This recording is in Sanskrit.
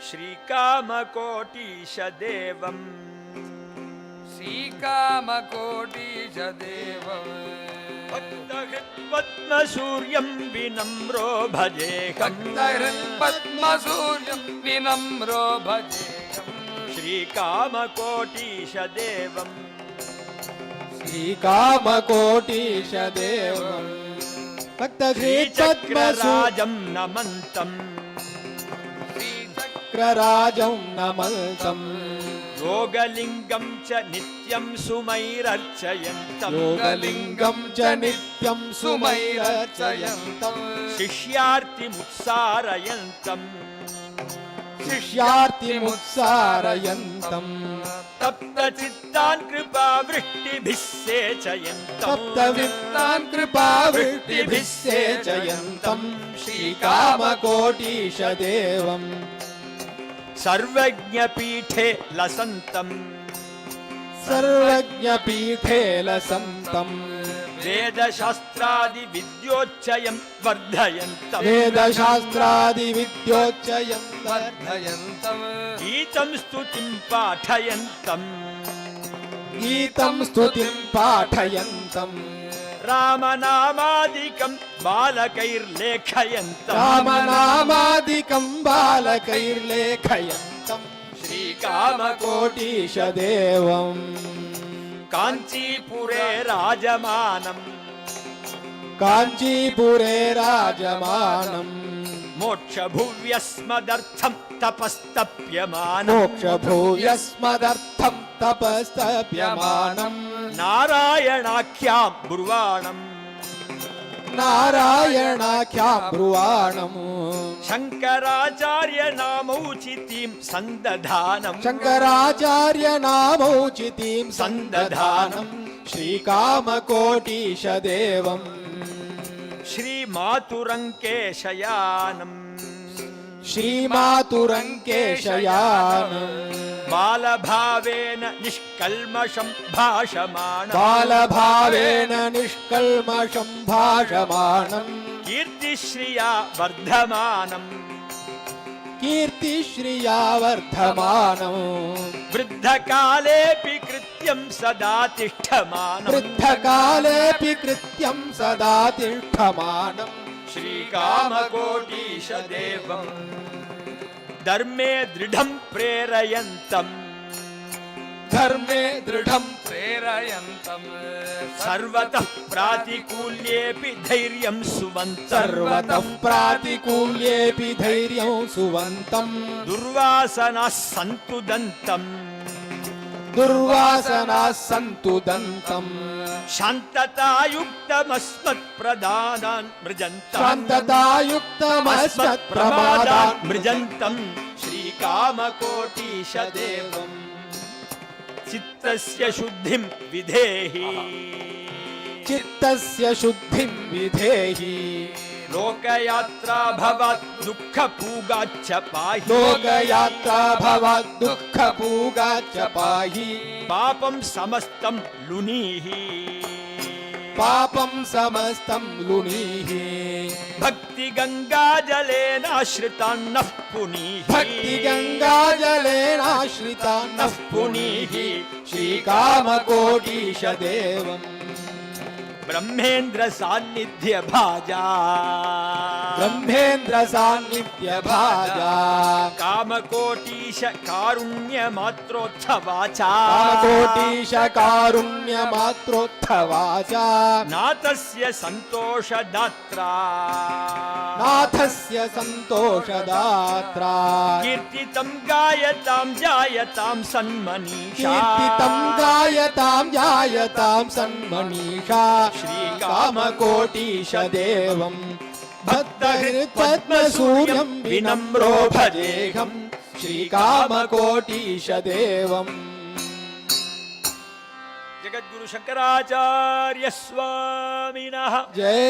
श्रीकामकोटीशदेवम् भक्तहृत्पद्मसूर्यं विनम्रो भजेऽहम् श्रीकामकोटीशदेवम् भक्तहृत्पद्मराजं नमन्तम् योगलिङ्गं च नित्यं सुमैरर्चयन्तम् शिष्यार्तिमुत्सारयन्तम् तप्तचित्तान् कृपावृष्टिभिः सेचयन्तम् श्रीकामकोटीशदेवम् सर्वज्ञपीठे लसन्तम् वेदशास्त्रादिविद्योच्चयं वर्धयन्तम् गीतं स्तुतिं पाठयन्तम् रामनामादिकं बालकैर्लेखयन्तम् श्रीकामकोटीशदेवम् काञ्चीपुरे राजमानम् मोक्षभुव्यस्मदर्थं तपस्तप्यमानम् नारायणाख्यां ब्रुवाणम् शङ्कराचार्यनामौचितीं सन्दधानम् श्रीकामकोटीशदेवम् श्रीमातुरङ्केशयानम् बालभावेन निष्कल्मषं भाषमाणम् कीर्तिश्रिया वर्धमानम् वृद्धकालेऽपि कृत्यं सदा तिष्ठमानम् श्रीकामकोटीशदेवम् धर्मे दृढं प्रेरयन्तम् सर्वतः प्रातिकूल्येऽपि धैर्यं सुवन्तम् दुर्वासनाः सन्तु दन्तम् शान्ततायुक्तमस्मत्प्रदानान् मृजन्तम् श्रीकामकोटीशदेवम् चित्तस्य शुद्धिं विधेहि लोकयात्रा भवात् दुःखपूगाच्च पाहि पापं समस्तं लुनीहि भक्तिगङ्गाजलेनाश्रितान्नः पुनीहि श्रीकामकोटीशदेवम् ब्रह्मेन्द्र सान्निध्य भाजा कामकोटीश कारुण्यमात्रोत्थवाचा नाथस्य सन्तोषदात्रा कीर्तितं गायतां जायतां सन्मनीषा श्रीकामकोटीशदेवम् भक्तहृत्पद्मसूर्यं विनम्रो भजेऽहम् श्रीकामकोटीशदेवम् जगद्गुरु शंकराचार्य स्वामिनः जय।